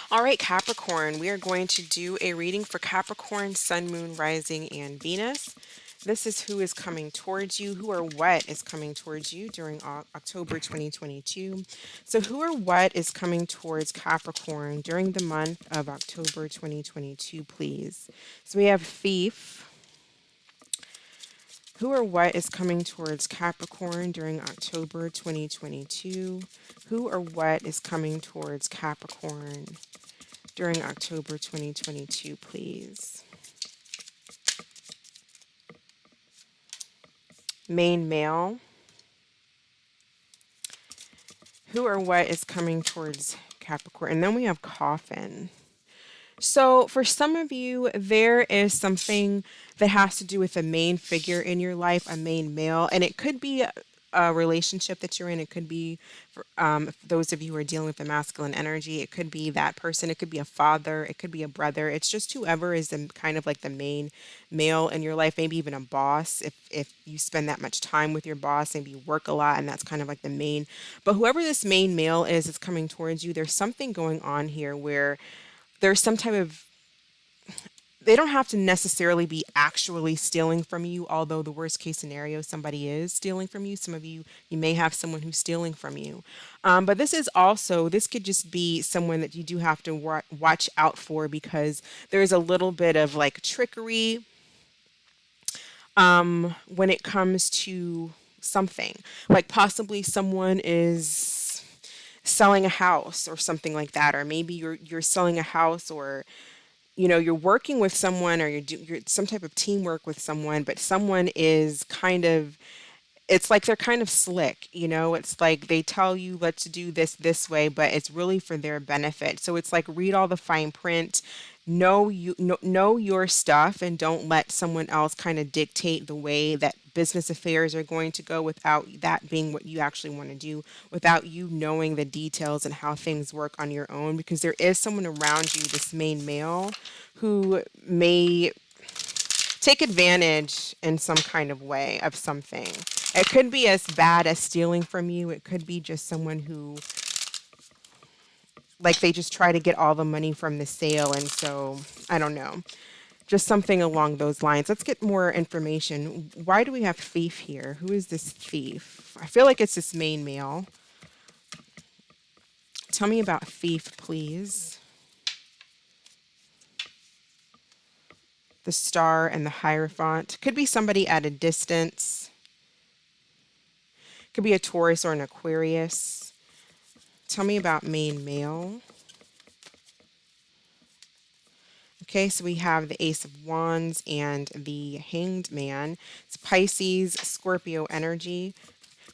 All right, Capricorn, we are going to do a reading for Capricorn, Sun, Moon, Rising, and Venus. This is who is coming towards you, who or what is coming towards you during October 2022. So, who or what is coming towards Capricorn during the month of October 2022, please? So, we have Thief. Who or what is coming towards Capricorn during October 2022? Who or what is coming towards Capricorn during October 2022, please? Main male. Who or what is coming towards Capricorn? And then we have coffin. So, for some of you, there is something that has to do with a main figure in your life, a main male, and it could be a relationship that you're in. It could be for those of you who are dealing with the masculine energy. It could be that person. It could be a father. It could be a brother. It's just whoever is the kind of like the main male in your life. Maybe even a boss. If you spend that much time with your boss, maybe you work a lot, and that's kind of like the main. But whoever this main male is coming towards you. There's something going on here where there's some type of, they don't have to necessarily be actually stealing from you, although the worst case scenario, somebody is stealing from you. Some of you, you may have someone who's stealing from you. But this is also, this could just be someone that you do have to watch out for, because there's a little bit of like trickery when it comes to something. Like possibly someone is selling a house or something like that, or maybe you're selling a house, or you're working with someone, or you're some type of teamwork with someone, but someone is kind of, it's like they're kind of slick, it's like they tell you let's do this way, but it's really for their benefit. So it's like read all the fine print, know your stuff, and don't let someone else kind of dictate the way that business affairs are going to go without that being what you actually want to do, without you knowing the details and how things work on your own, because there is someone around you, this main male, who may take advantage in some kind of way of something. It could be as bad as stealing from you. It could be just someone who, like, they just try to get all the money from the sale. And so, I don't know, just something along those lines. Let's get more information. Why do we have thief here? Who is this thief? I feel like it's this main male. Tell me about thief, please. The star and the Hierophant. Could be somebody at a distance. Could be a Taurus or an Aquarius. Tell me about main male. Okay, so we have the Ace of Wands and the Hanged Man. It's Pisces, Scorpio energy.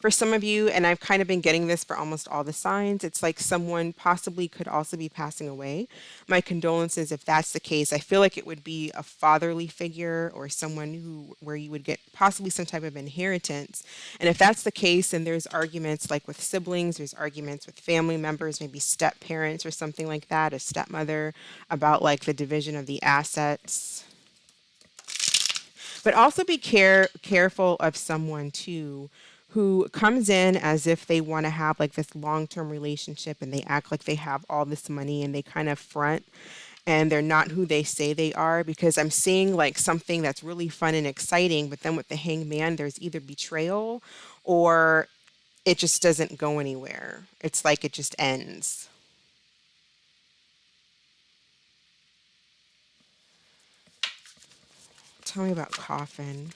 For some of you, and I've kind of been getting this for almost all the signs, it's like someone possibly could also be passing away. My condolences if that's the case. I feel like it would be a fatherly figure, or someone who, where you would get possibly some type of inheritance. And if that's the case, then there's arguments like with siblings, there's arguments with family members, maybe step parents or something like that, a stepmother, about like the division of the assets. But also be careful of someone too who comes in as if they want to have like this long-term relationship, and they act like they have all this money, and they kind of front, and they're not who they say they are, because I'm seeing like something that's really fun and exciting, but then with the Hanged Man, there's either betrayal, or it just doesn't go anywhere. It's like it just ends. Tell me about coffin.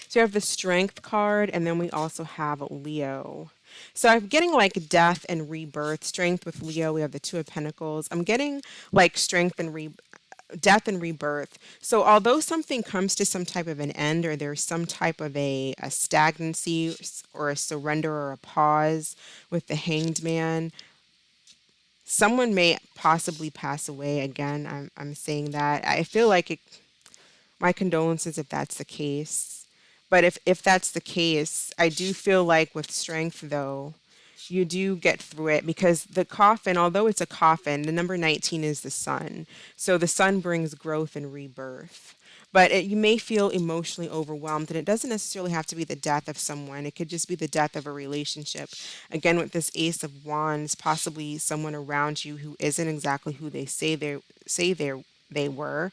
So you have the Strength card, and then we also have Leo. So I'm getting like death and rebirth. Strength with Leo, we have the Two of Pentacles. I'm getting like strength and death and rebirth. So although something comes to some type of an end, or there's some type of a stagnancy or a surrender or a pause with the Hanged Man, someone may possibly pass away again. I'm saying that. I feel like it, my condolences if that's the case. But if that's the case, I do feel like with strength, though, you do get through it, because the coffin, although it's a coffin, the number 19 is the sun. So the sun brings growth and rebirth. But you may feel emotionally overwhelmed, and it doesn't necessarily have to be the death of someone. It could just be the death of a relationship. Again, with this Ace of Wands, possibly someone around you who isn't exactly who they were.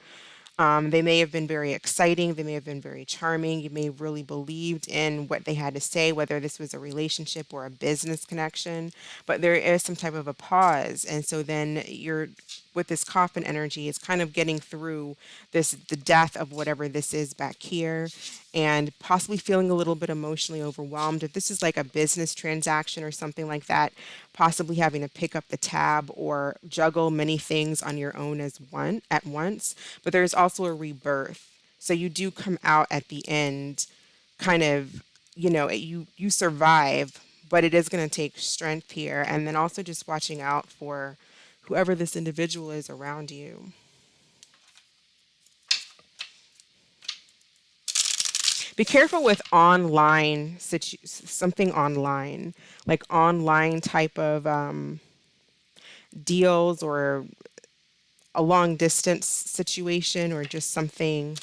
They may have been very exciting. They may have been very charming. You may have really believed in what they had to say, whether this was a relationship or a business connection. But there is some type of a pause. And so then you're, with this coffin energy, it's kind of getting through the death of whatever this is back here, and possibly feeling a little bit emotionally overwhelmed. If this is like a business transaction or something like that, possibly having to pick up the tab or juggle many things on your own as one at once. But there's also a rebirth. So you do come out at the end, kind of, you survive, but it is going to take strength here. And then also just watching out for whoever this individual is around you. Be careful with something online, like online type of deals, or a long distance situation, or just something.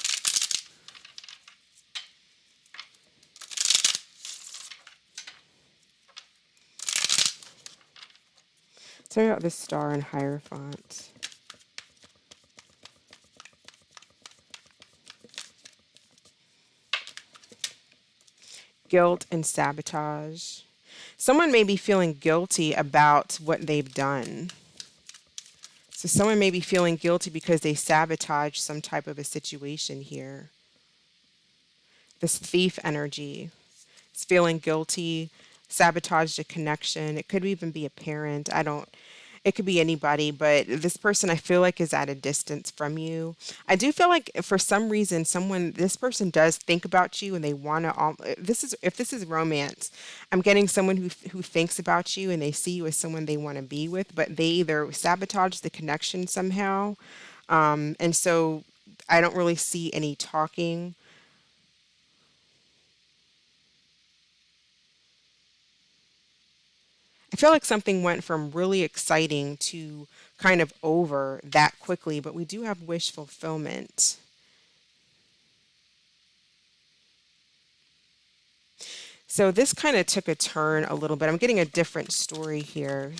Tell me about this star and Hierophant. Guilt and sabotage. Someone may be feeling guilty about what they've done. So someone may be feeling guilty because they sabotage some type of a situation here. This thief energy is feeling guilty, sabotaged a connection. It could even be a parent. It could be anybody, but this person I feel like is at a distance from you. I do feel like for some reason this person does think about you, and they want to, if this is romance, I'm getting someone who thinks about you and they see you as someone they want to be with, but they either sabotage the connection somehow. And so I don't really see any talking. I feel like something went from really exciting to kind of over that quickly, but we do have wish fulfillment. So this kind of took a turn a little bit. I'm getting a different story here.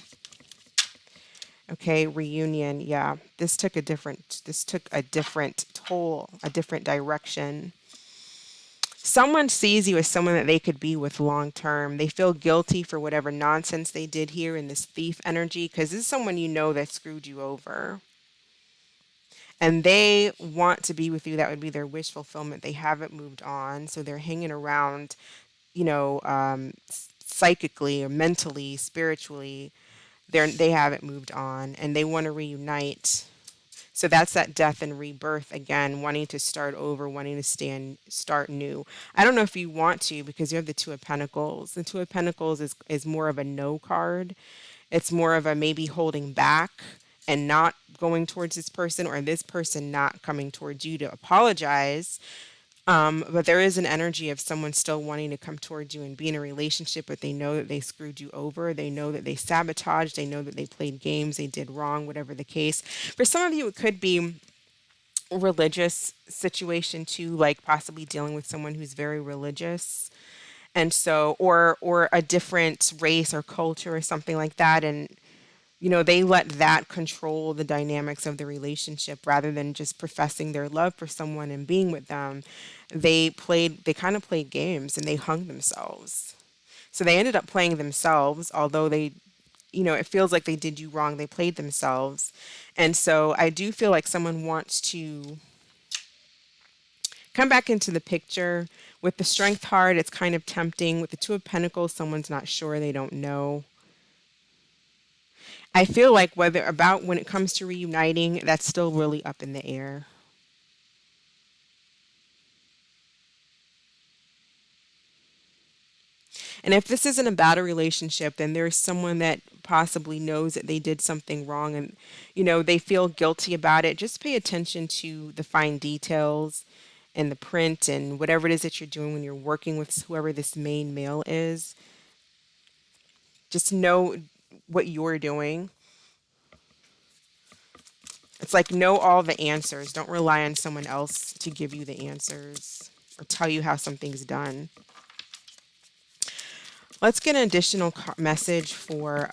Okay, reunion. Yeah, this took a different toll, a different direction. Someone sees you as someone that they could be with long term. They feel guilty for whatever nonsense they did here in this thief energy, because this is someone that screwed you over. And they want to be with you. That would be their wish fulfillment. They haven't moved on. So they're hanging around, psychically or mentally, spiritually. They haven't moved on, and they want to reunite. So that's that death and rebirth again, wanting to start over, wanting to start new. I don't know if you want to, because you have the Two of Pentacles. The Two of Pentacles is more of a no card. It's more of a maybe holding back and not going towards this person, or this person not coming towards you to apologize. But there is an energy of someone still wanting to come towards you and be in a relationship, but they know that they screwed you over. They know that they sabotaged. They know that they played games. They did wrong, whatever the case. For some of you, it could be a religious situation too, like possibly dealing with someone who's very religious. And so, or a different race or culture or something like that. And they let that control the dynamics of the relationship rather than just professing their love for someone and being with them. They kind of played games, and they hung themselves. So they ended up playing themselves, although it feels like they did you wrong. They played themselves. And so I do feel like someone wants to come back into the picture. With the Strength card, it's kind of tempting. With the Two of Pentacles, someone's not sure, they don't know. I feel like when it comes to reuniting, that's still really up in the air. And if this isn't about a relationship, then there's someone that possibly knows that they did something wrong, and they feel guilty about it. Just pay attention to the fine details and the print and whatever it is that you're doing when you're working with whoever this main male is. Just know what you're doing. It's like know all the answers. Don't rely on someone else to give you the answers or tell you how something's done. Let's get an additional message for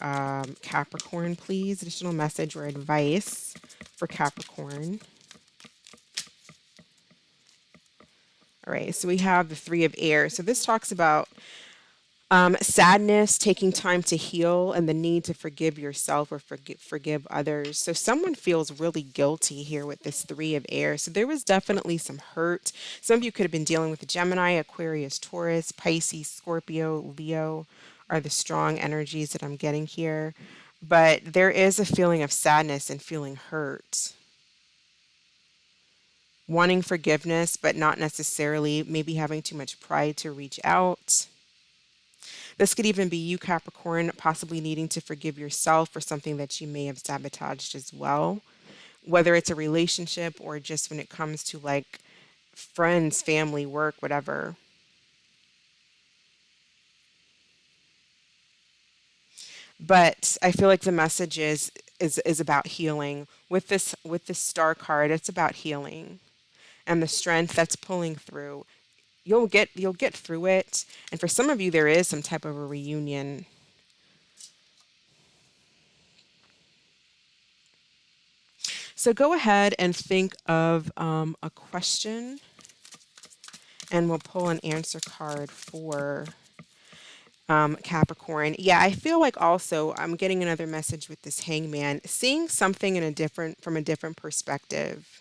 Capricorn, please. Additional message or advice for Capricorn. All right, so we have the Three of Air. So this talks about sadness, taking time to heal, and the need to forgive yourself or forgive others. So someone feels really guilty here with this Three of Air. So there was definitely some hurt. Some of you could have been dealing with Gemini, Aquarius, Taurus, Pisces, Scorpio, Leo are the strong energies that I'm getting here. But there is a feeling of sadness and feeling hurt. Wanting forgiveness, but not necessarily maybe having too much pride to reach out. This could even be you, Capricorn, possibly needing to forgive yourself for something that you may have sabotaged as well, whether it's a relationship or just when it comes to like friends, family, work, whatever. But I feel like the message is about healing. With this star card, it's about healing and the strength that's pulling through. You'll get through it. And for some of you there is some type of a reunion. So go ahead and think of a question, and we'll pull an answer card for Capricorn. Yeah, I feel like also I'm getting another message with this Hangman, seeing something from a different perspective.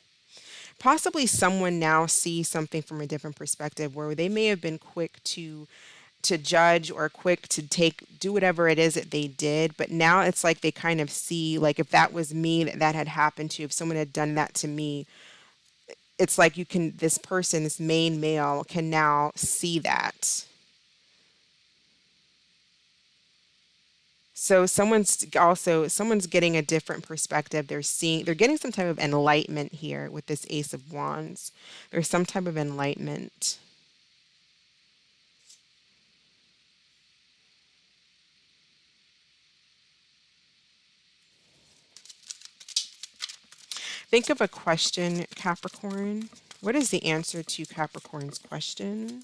Possibly someone now sees something from a different perspective where they may have been quick to judge or quick to do whatever it is that they did, but now it's like they kind of see, like, if that was me, that had happened to, if someone had done that to me, it's like this person, this main male can now see that. So someone's getting a different perspective. They're getting some type of enlightenment here with this Ace of Wands. There's some type of enlightenment. Think of a question, Capricorn. What is the answer to Capricorn's question?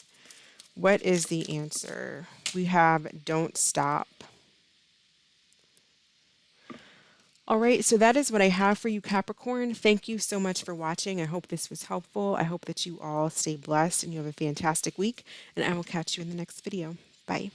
What is the answer? We have don't stop. All right, so that is what I have for you, Capricorn. Thank you so much for watching. I hope this was helpful. I hope that you all stay blessed and you have a fantastic week, and I will catch you in the next video. Bye.